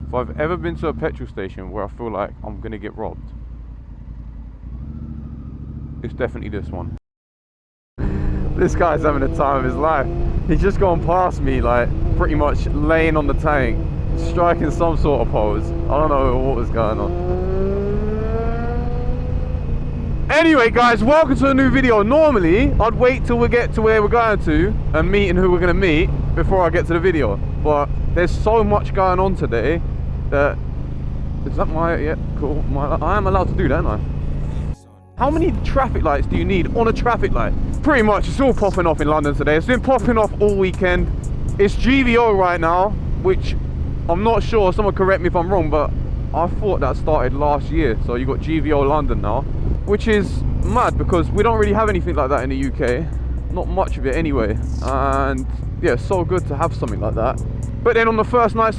If I've ever been to a petrol station where I feel like I'm gonna get robbed, it's definitely this one. This guy's having the time of his life. He's just gone past me, like pretty much laying on the tank, striking some sort of pose. I don't know what was going on. Anyway guys, welcome to a new video. Normally I'd wait till we get to where we're going to and meeting who we're going to meet before I get to the video, but there's so much going on today that is that my yeah cool I am allowed to do that, aren't I? How many traffic lights do you need on a traffic light? Pretty much it's all popping off in London today. It's been popping off all weekend. It's GVO right now, which I'm not sure, someone correct me if I'm wrong, but I thought that started last year. So you got GVO London now, which is mad because we don't really have anything like that in the UK, not much of it anyway. And yeah, it's so good to have something like that. But then on the first night,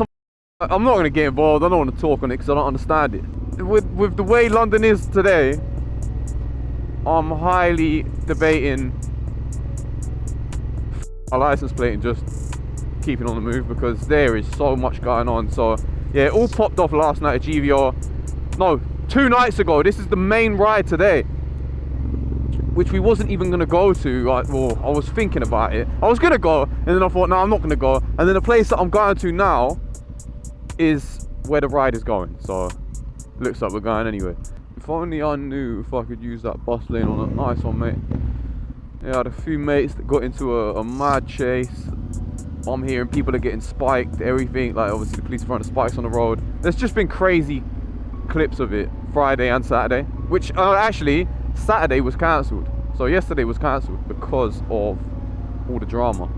I'm not going to get involved. I don't want to talk on it because I don't understand it. With the way London is today, I'm highly debating a license plate and just keeping on the move because there is so much going on. So yeah, it all popped off last night at GVR. No, 2 nights ago. This is the main ride today, which we wasn't even going to go to. Like, well, I was thinking about it. I was going to go, and then I thought, no, I'm not going to go. And then the place that I'm going to now is where the ride is going. So looks like we're going anyway. If only I knew if I could use that bus lane on it. Nice one, mate. Yeah, I had a few mates that got into a mad chase. I'm hearing people are getting spiked, everything. Like, obviously the police are throwing spikes on the road. There's just been crazy clips of it Friday and Saturday, which actually Saturday was cancelled. So yesterday was cancelled because of all the drama.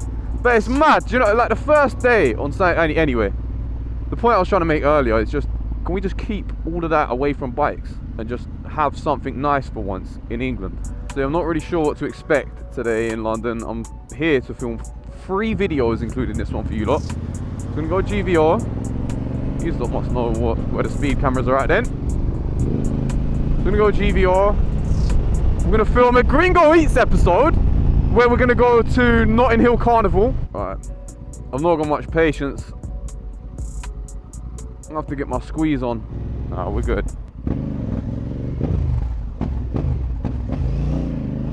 But it's mad, you know, like the first day on Saturday. Anyway, the point I was trying to make earlier is just, can we just keep all of that away from bikes and just have something nice for once in England? So I'm not really sure what to expect today in London. I'm here to film 3 videos, including this one for you lot. I'm gonna go GVR. You lot must know where the speed cameras are at then. I'm gonna go GVR. I'm gonna film a Gringo Eats episode where we're gonna go to Notting Hill Carnival. Alright, I've not got much patience. I have to get my squeeze on. Ah, we're good.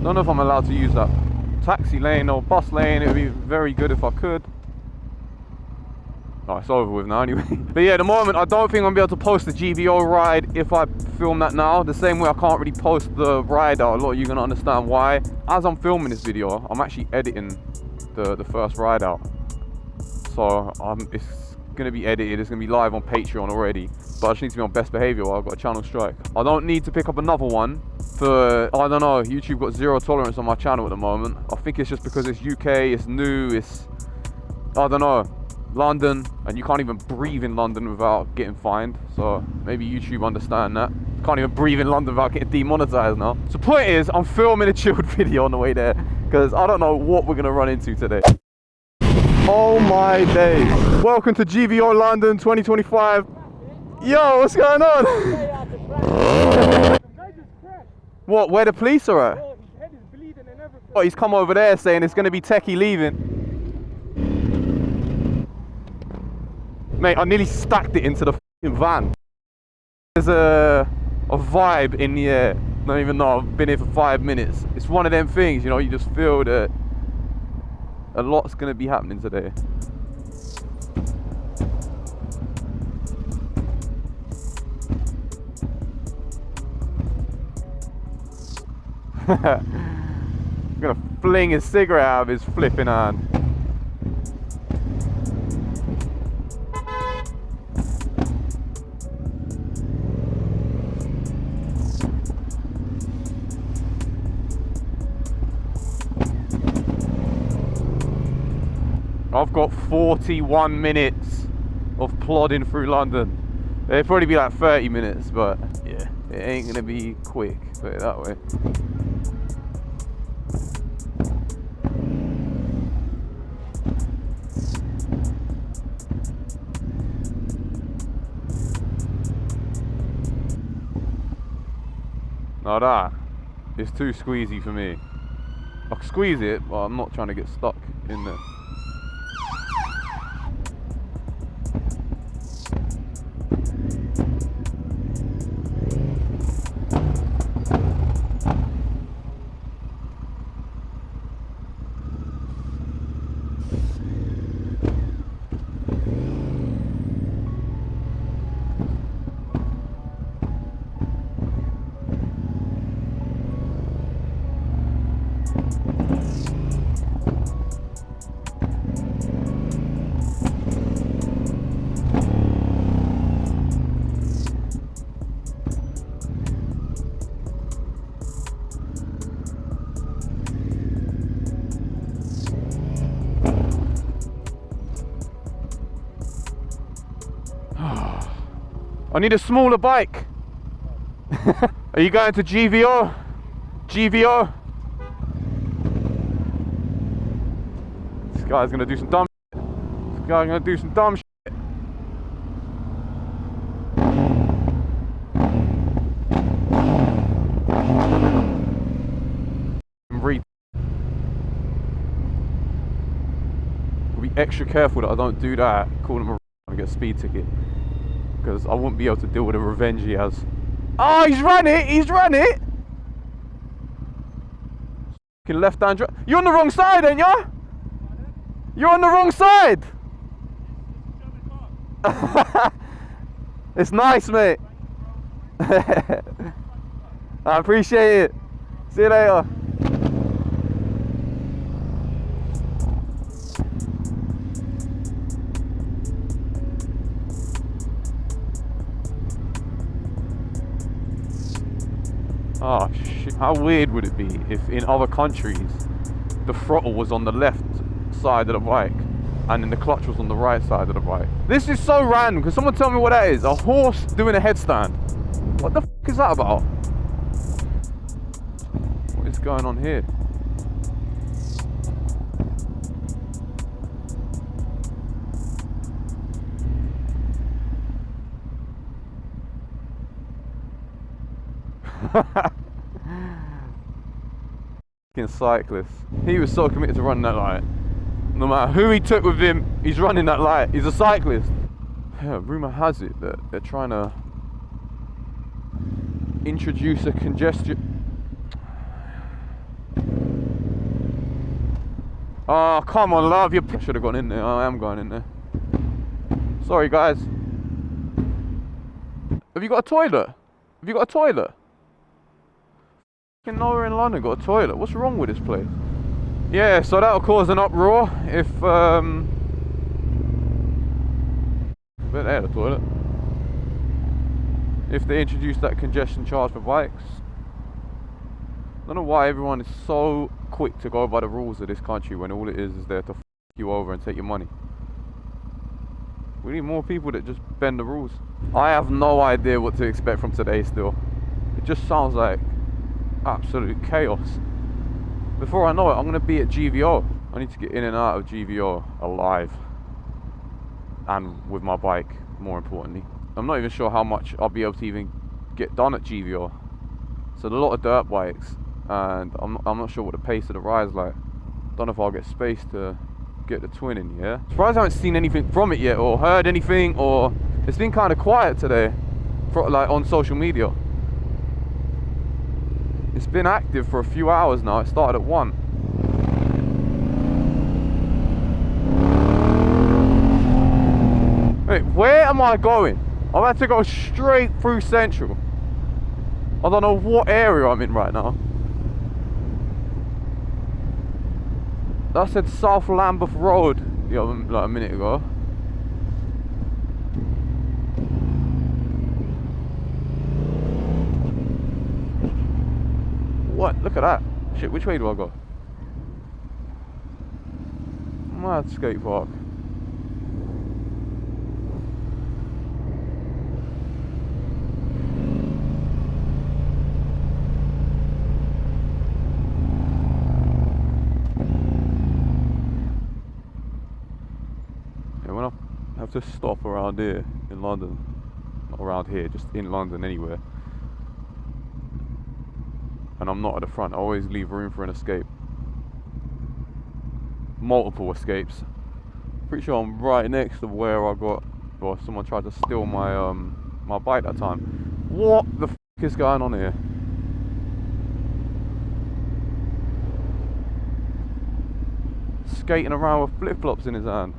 Don't know if I'm allowed to use that taxi lane or bus lane. It would be very good if I could. Oh, it's over with now anyway. But yeah, at the moment I don't think I'm gonna be able to post the GVO ride if I film that now. The same way I can't really post the ride out. A lot of you are gonna understand why. As I'm filming this video, I'm actually editing the first ride out. So it's gonna be edited, it's gonna be live on Patreon already, but I just need to be on best behavior while I've got a channel strike. I don't need to pick up another one for, I don't know, YouTube got 0 tolerance on my channel at the moment. I think it's just because it's UK, it's new, it's, I don't know, London, and you can't even breathe in London without getting fined. So maybe YouTube understand that. Can't even breathe in London without getting demonetized now. So the point is, I'm filming a chilled video on the way there because I don't know what we're gonna run into today. Oh my days. Welcome to GVO London 2025. Yo, what's going on? What, where the police are at? His head is bleeding and everything. Oh, he's come over there saying it's going to be techie leaving. Mate, I nearly stacked it into the f***ing van. There's a vibe in the air. I don't even know, I've been here for 5 minutes. It's one of them things, you know, you just feel that a lot's gonna be happening today. I'm gonna fling his cigarette out of his flipping hand. I've got 41 minutes of plodding through London. It'll probably be like 30 minutes, but yeah, it ain't gonna be quick, put it that way. Now that is too squeezy for me. I can squeeze it, but I'm not trying to get stuck in there. I need a smaller bike. Are you going to GVO? GVO? This guy's gonna do some dumb shit. This guy's gonna do some dumb shit. Be extra careful that I don't do that, call him and get a speed ticket, because I wouldn't be able to deal with the revenge he has. Oh, he's run it! He's run it! Fucking left hand drive. You're on the wrong side, ain't ya? You're on the wrong side! It's nice, mate. I appreciate it. See you later. Oh shit, how weird would it be if in other countries the throttle was on the left side of the bike and then the clutch was on the right side of the bike? This is so random. Can someone tell me what that is? A horse doing a headstand. What the f is that about? What is going on here? Fucking cyclist. He was so committed to running that light. No matter who he took with him, he's running that light. He's a cyclist. Yeah, rumour has it that they're trying to introduce a congestion. Oh, come on, love. You should have gone in there. I am going in there. Sorry, guys. Have you got a toilet? Have you got a toilet? Nowhere in London got a toilet. What's wrong with this place? Yeah, so that'll cause an uproar if but they had a toilet. If they introduce that congestion charge for bikes. I don't know why everyone is so quick to go by the rules of this country when all it is there to f you over and take your money. We need more people that just bend the rules. I have no idea what to expect from today still. It just sounds like absolute chaos. Before I know it, I'm going to be at GVO. I need to get in and out of GVO alive. And with my bike, more importantly. I'm not even sure how much I'll be able to even get done at GVO. So there's a lot of dirt bikes. And I'm not sure what the pace of the ride's like. Don't know if I'll get space to get the twin in, yeah? Surprised I haven't seen anything from it yet, or heard anything, or... It's been kind of quiet today. Like on social media. It's been active for a few hours now. It started at 1. Wait, where am I going? I'm about to go straight through Central. I don't know what area I'm in right now. That said South Lambeth Road like a minute ago. What? Look at that. Shit, which way do I go? Mad skate park. Yeah, when I have to stop around here in London, not around here, just in London anywhere, and I'm not at the front, I always leave room for an escape. Multiple escapes. Pretty sure I'm right next to where I got, well, someone tried to steal my my bike that time. What the f is going on here? Skating around with flip-flops in his hand.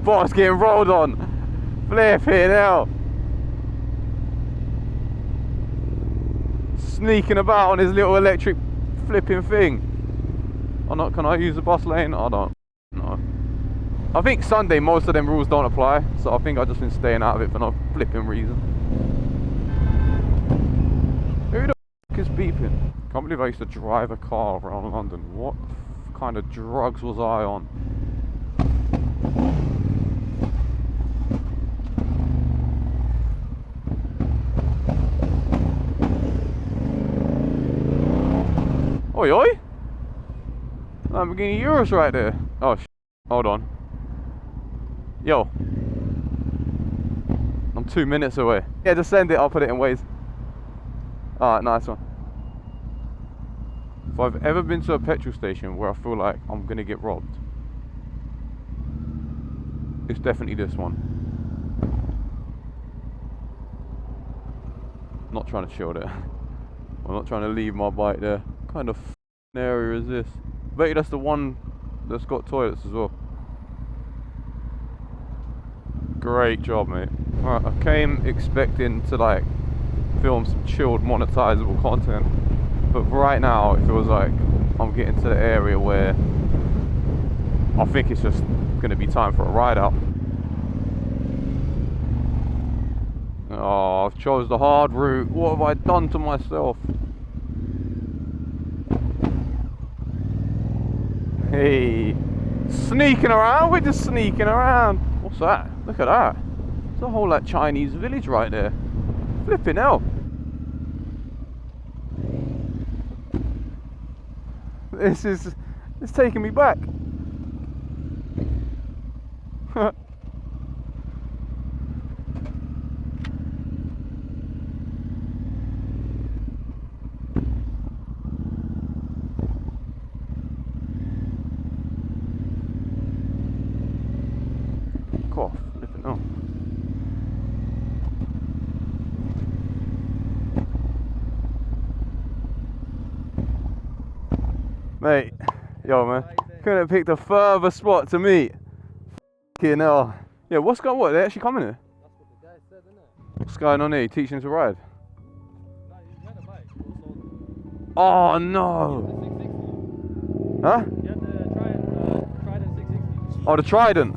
Boss getting rolled on. Flipping out. Sneaking about on his little electric flipping thing. Oh no, can I use the bus lane? I don't know. I think Sunday most of them rules don't apply, so I think I've just been staying out of it for no flipping reason. Who the f is beeping? Can't believe I used to drive a car around London. What kind of drugs was I on? Oi oi! Lamborghini Urus right there. Oh hold on. Yo. I'm 2 minutes away. Yeah, just send it, I'll put it in Waze. Alright, nice one. If I've ever been to a petrol station where I feel like I'm gonna get robbed, it's definitely this one. I'm not trying to chill there. I'm not trying to leave my bike there. What kind of area is this? I bet you that's the one that's got toilets as well. Great job, mate. Alright, I came expecting to like film some chilled monetizable content, but right now it feels like I'm getting to the area where I think it's just going to be time for a ride out. Oh, I've chose the hard route. What have I done to myself? Hey, sneaking around, we're just sneaking around. What's that? Look at that. There's a whole like Chinese village right there. Flipping hell. It's taking me back. Cough, flipping hell. Mate, yo man, couldn't have picked a further spot to meet. F***ing hell. Yeah, what's going on? What, they actually coming here? That's what the guy said, innit? What's going on here? You teaching him to ride? No, he had a bike. Also, Oh no! the 660. Huh? He had the Trident 660. Oh, the Trident.